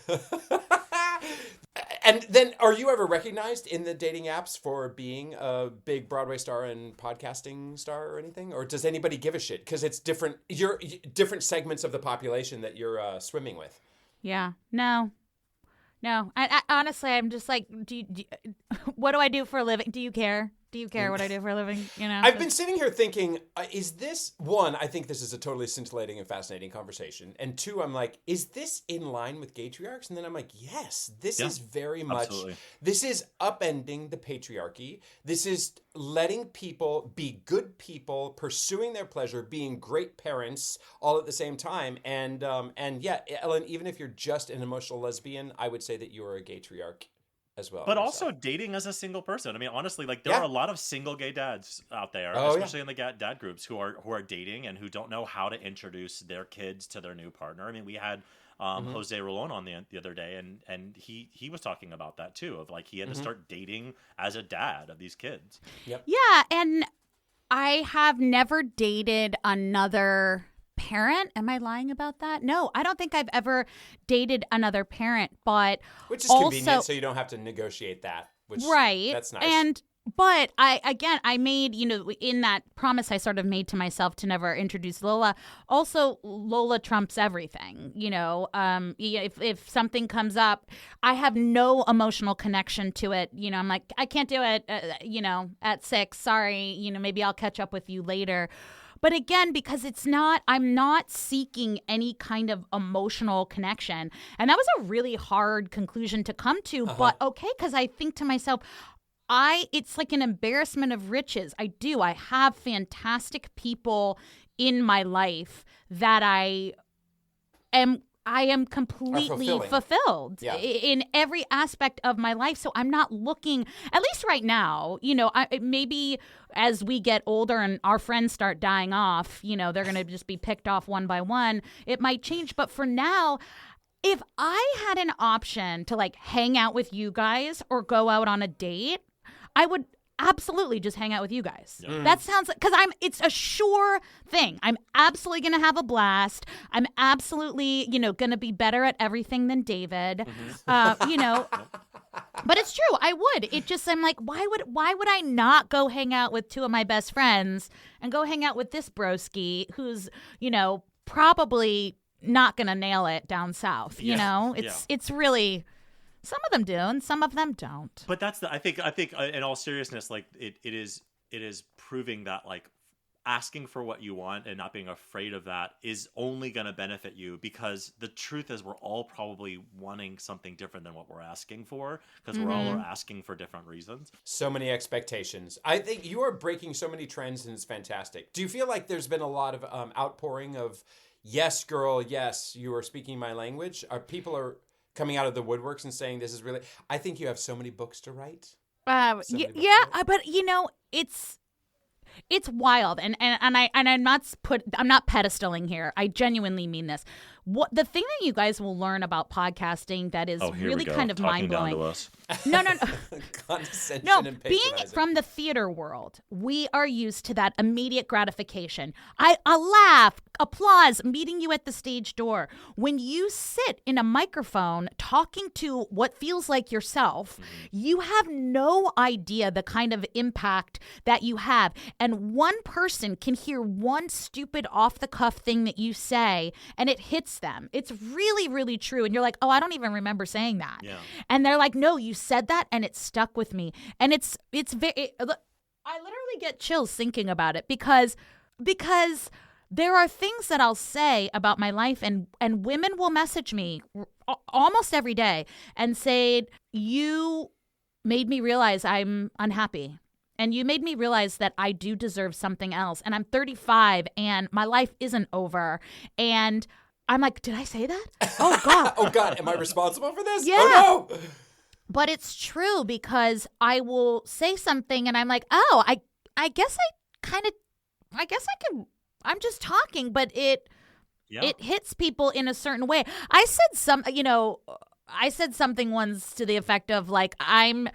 and then are you ever recognized in the dating apps for being a big Broadway star and podcasting star or anything? Or does anybody give a shit? Because it's different. You're different segments of the population that you're swimming with. Yeah. No. I honestly, I'm just like, what do I do for a living? Do you care? Do you care what I do for a living? You know. I've been sitting here thinking, is this, one, I think this is a totally scintillating and fascinating conversation. And two, I'm like, is this in line with gaytriarchs? And then I'm like, yes, this Yeah, is very much, absolutely. this is upending the patriarchy. This is letting people be good people, pursuing their pleasure, being great parents all at the same time. And yeah, Ellen, even if you're just an emotional lesbian, I would say that you are a gaytriarch as well. But yourself. also dating as a single person. I mean, honestly, like there Yeah. are a lot of single gay dads out there, Oh, especially in the dad groups who are dating and who don't know how to introduce their kids to their new partner. I mean, we had Jose Rolon on the other day, and he was talking about that too, of like he had to start dating as a dad of these kids. Yeah, and I have never dated another parent. Am I lying about that? No, I don't think I've ever dated another parent, but which is also, convenient, so you don't have to negotiate that. Which, right. That's nice. But I made, in that promise I sort of made to myself to never introduce Lola. Also, Lola trumps everything. If something comes up, I have no emotional connection to it. I'm like, I can't do it, at 6. Sorry, maybe I'll catch up with you later. But again, because I'm not seeking any kind of emotional connection. And that was a really hard conclusion to come to. But okay, because I think to myself, it's like an embarrassment of riches. I have fantastic people in my life that I am completely fulfilled in every aspect of my life. So I'm not looking, at least right now, maybe as we get older and our friends start dying off, they're going to just be picked off one by one. It might change. But for now, if I had an option to like hang out with you guys or go out on a date, I would absolutely just hang out with you guys. Yeah. That sounds like, because it's a sure thing. I'm absolutely going to have a blast. I'm absolutely, going to be better at everything than David. But it's true. I would. It just, I'm like, why would I not go hang out with two of my best friends and go hang out with this broski who's, probably not going to nail it down south, It's really, some of them do and some of them don't. But that's I think in all seriousness, like it is proving that like asking for what you want and not being afraid of that is only going to benefit you, because the truth is we're all probably wanting something different than what we're asking for, because we're all asking for different reasons. So many expectations. I think you are breaking so many trends, and it's fantastic. Do you feel like there's been a lot of outpouring of, yes, girl, yes, you are speaking my language? People are coming out of the woodworks and saying this is really... I think you have so many books to write. But it's wild, and I'm not pedestaling here. I genuinely mean this. What the thing that you guys will learn about podcasting that is really kind of mind blowing. No. Condescension No, and being patronizing. from the theater world, we are used to that immediate gratification. A laugh, applause, meeting you at the stage door. When you sit in a microphone talking to what feels like yourself, you have no idea the kind of impact that you have. And one person can hear one stupid off-the-cuff thing that you say, and it hits them. It's really, really true. And you're like, oh, I don't even remember saying that. Yeah. And they're like, no, you said that, and it stuck with me. And I literally get chills thinking about it because there are things that I'll say about my life, and women will message me almost every day and say, you made me realize I'm unhappy. And you made me realize that I do deserve something else. And I'm 35 and my life isn't over. And I'm like, did I say that? Oh, God. Oh, God. Am I responsible for this? Yeah. Oh, no. But it's true, because I will say something and I'm like, oh, I guess I'm just talking, but it hits people in a certain way. I said something once to the effect of like, I'm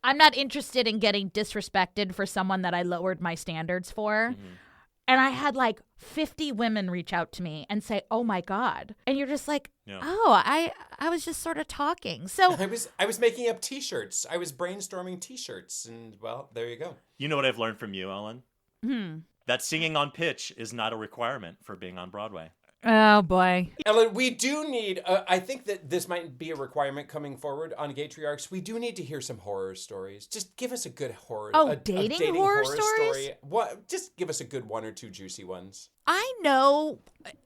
not interested in getting disrespected for someone that I lowered my standards for. Mm-hmm. And I had like 50 women reach out to me and say, oh my God. And you're just like, oh, I was just sort of talking. So I was making up T-shirts. I was brainstorming T-shirts. And well, there you go. You know what I've learned from you, Ellen? That singing on pitch is not a requirement for being on Broadway. Oh, boy. Ellen, we do need, I think that this might be a requirement coming forward on Gatriarchs. We do need to hear some horror stories. Just give us a good horror. Oh, dating horror stories? What? Just give us a good one or two juicy ones. I know,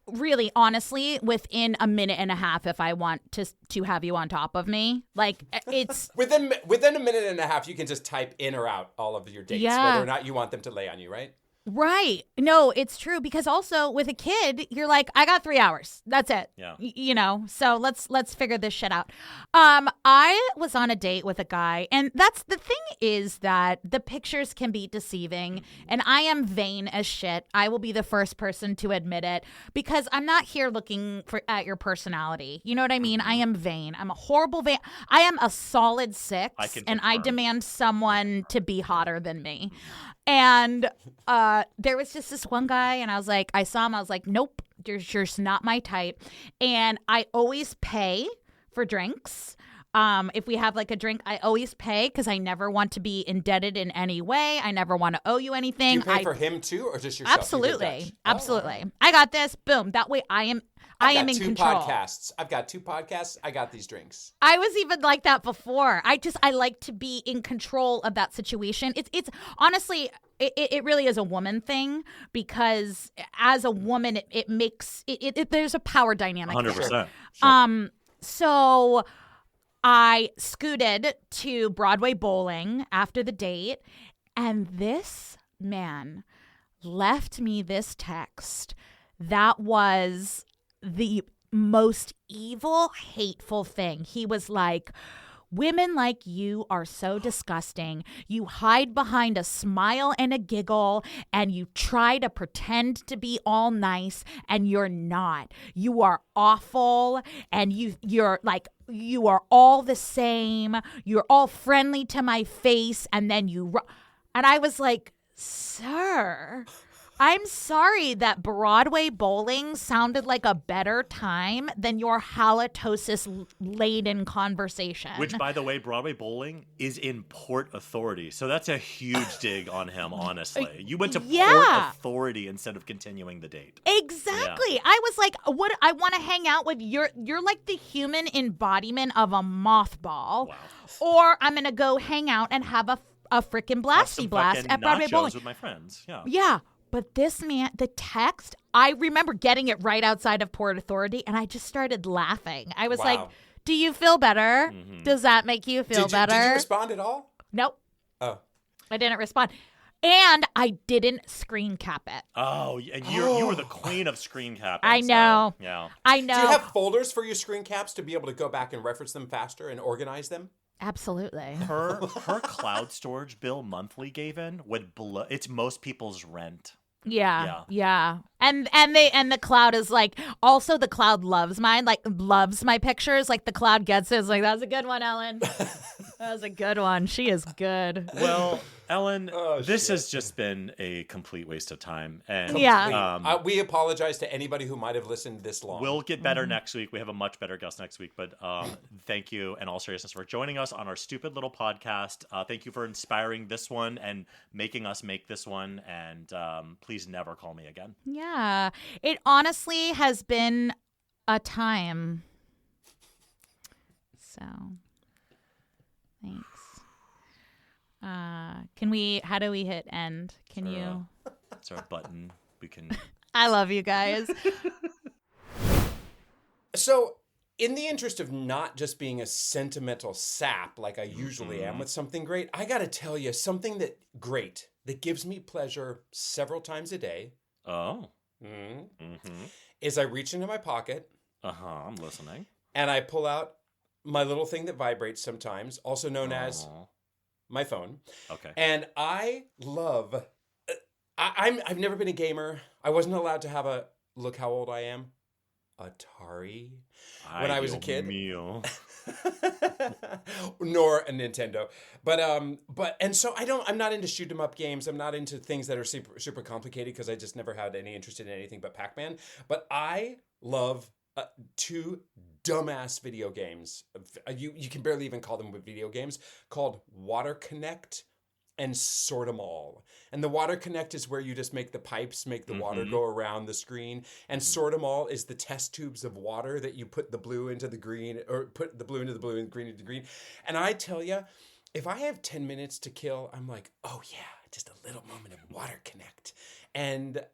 really, honestly, within a minute and a half, if I want to have you on top of me. Like, it's... within a minute and a half, you can just type in or out all of your dates, whether or not you want them to lay on you, right? Right. No, it's true, because also with a kid, you're like, I got 3 hours. That's it. Yeah. So let's figure this shit out. I was on a date with a guy, and that's the thing, is that the pictures can be deceiving, and I am vain as shit. I will be the first person to admit it, because I'm not here looking at your personality. You know what I mean? I am vain. I'm a horrible vain. I am a solid 6, and I demand someone to be hotter than me. And there was just this one guy, and I saw him, I was like, nope, you're just not my type. And I always pay for drinks. If we have like a drink, I always pay, because I never want to be indebted in any way. I never want to owe you anything. Do you pay for him too, or just yourself? Absolutely. Absolutely. Oh. I got this. Boom. That way I am in control. I've got 2 podcasts. I got these drinks. I was even like that before. I like to be in control of that situation. It's honestly, it really is a woman thing, because as a woman, it makes it there's a power dynamic. 100%. Sure. So I scooted to Broadway bowling after the date, and this man left me this text that was the most evil, hateful thing. He was like, women like you are so disgusting. You hide behind a smile and a giggle, and you try to pretend to be all nice, and you're not. You are awful, and you're like, you are all the same. You're all friendly to my face, and then and I was like, sir, I'm sorry that Broadway bowling sounded like a better time than your halitosis-laden conversation. Which, by the way, Broadway bowling is in Port Authority. So that's a huge dig on him, honestly. You went to Port Authority instead of continuing the date. Exactly. Yeah. I was like, what? I want to hang out with you're like the human embodiment of a mothball. Wow. Or I'm going to go hang out and have a frickin' blasty blast at Broadway bowling with my friends. Yeah. Yeah. But this man, the text, I remember getting it right outside of Port Authority, and I just started laughing. I was like, do you feel better? Mm-hmm. Does that make you feel better? Did you respond at all? Nope. Oh. I didn't respond. And I didn't screen cap it. Oh, and you were the queen of screen capping. I know. So, yeah. I know. Do you have folders for your screen caps to be able to go back and reference them faster and organize them? Absolutely. Her cloud storage bill monthly, Gavin, would blow. It's most people's rent. Yeah. And the cloud is like, also the cloud loves mine, like loves my pictures. Like the cloud gets it. It's like, that was a good one, Ellen. That was a good one. She is good. Well, Ellen, this has just been a complete waste of time. And we apologize to anybody who might have listened this long. We'll get better next week. We have a much better guest next week. But thank you, in all seriousness, for joining us on our stupid little podcast. Thank you for inspiring this one and making us make this one. And please never call me again. Yeah. It honestly has been a time. So, thanks. How do we hit end? Can you? It's our button. We can. I love you guys. So, in the interest of not just being a sentimental sap like I usually am with something great, I got to tell you something that gives me pleasure several times a day. Oh. Is I reach into my pocket. I'm listening. And I pull out my little thing that vibrates sometimes, also known as my phone. Okay. And I love. I've never been a gamer. I wasn't allowed to have a look how old I am. Atari when I was a kid. Nor a Nintendo. But and so I'm not into shoot 'em up games. I'm not into things that are super complicated because I just never had any interest in anything but Pac-Man. But I love two dumbass video games. You can barely even call them video games, called Water Connect and Sort 'em All. And the Water Connect is where you just make the pipes make the water go around the screen. And Sort 'em All is the test tubes of water that you put the blue into the green, or put the blue into the blue and the green into the green. And I tell you, if I have 10 minutes to kill, I'm like, oh yeah, just a little moment of Water Connect. And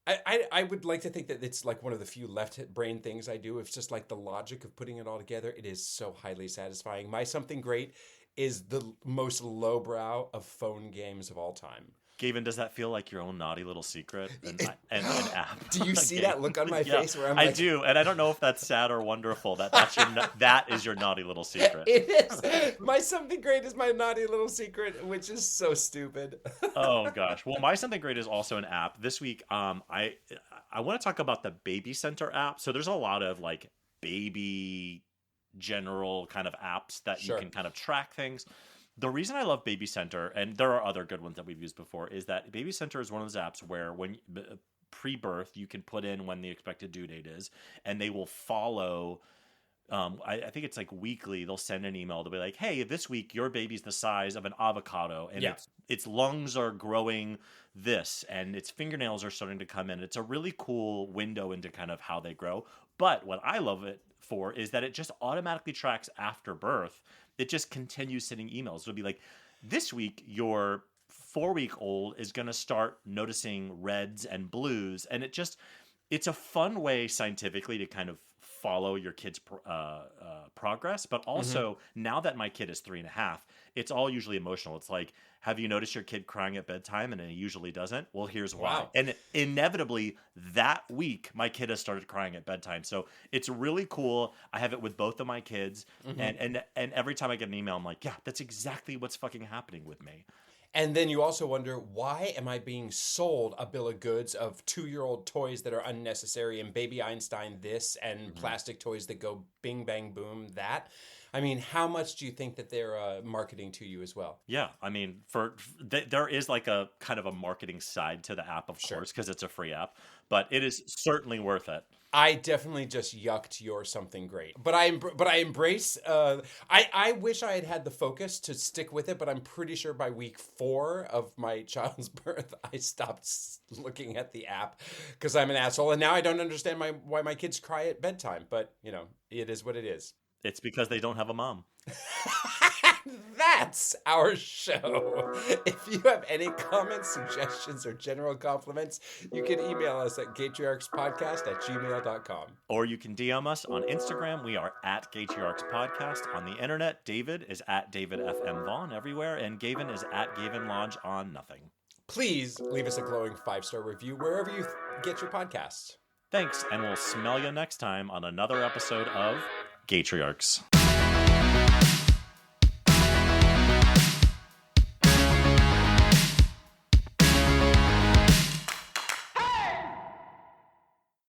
I would like to think that it's like one of the few left brain things I do. It's just like the logic of putting it all together. It is so highly satisfying. My something great is the most lowbrow of phone games of all time. Gavin, does that feel like your own naughty little secret and an app? Do you see that look on my face where I'm like... I do, and I don't know if that's sad or wonderful. That is your naughty little secret. It is. My something great is my naughty little secret, which is so stupid. Oh gosh. Well, my something great is also an app. This week, I want to talk about the Baby Center app. So there's a lot of like baby general kind of apps that you can kind of track things. The reason I love Baby Center, and there are other good ones that we've used before, is that Baby Center is one of those apps where when pre-birth, you can put in when the expected due date is, and they will follow. I think it's like weekly. They'll send an email. They'll be like, "Hey, this week your baby's the size of an avocado, and its lungs are growing this, and its fingernails are starting to come in." It's a really cool window into kind of how they grow. But what I love it for is that it just automatically tracks after birth. It just continues sending emails. It'll be like, this week, your 4-week-old is going to start noticing reds and blues. And it's a fun way scientifically to kind of follow your kid's progress. But also, now that my kid is 3.5, it's all usually emotional. It's like, have you noticed your kid crying at bedtime? And it usually doesn't. Well, here's why. Wow. And inevitably, that week, my kid has started crying at bedtime. So it's really cool. I have it with both of my kids. And every time I get an email, I'm like, yeah, that's exactly what's fucking happening with me. And then you also wonder, why am I being sold a bill of goods of 2-year-old toys that are unnecessary and Baby Einstein this and plastic toys that go bing, bang, boom, that? I mean, how much do you think that they're marketing to you as well? Yeah, I mean, there is like a kind of a marketing side to the app, of course, because it's a free app, but it is certainly worth it. I definitely just yucked your something great, but I embrace. I wish I had the focus to stick with it, but I'm pretty sure by week 4 of my child's birth, I stopped looking at the app because I'm an asshole, and now I don't understand why my kids cry at bedtime. But it is what it is. It's because they don't have a mom. That's our show. If you have any comments, suggestions, or general compliments, you can email us at gatriarchspodcast@gmail.com. Or you can DM us on Instagram. We are at Gatriarchs on the internet. David is at David FM Vaughn everywhere, and Gavin is at Gavin Lodge on nothing. Please leave us a glowing 5-star review wherever you get your podcasts. Thanks, and we'll smell you next time on another episode of Gatriarchs.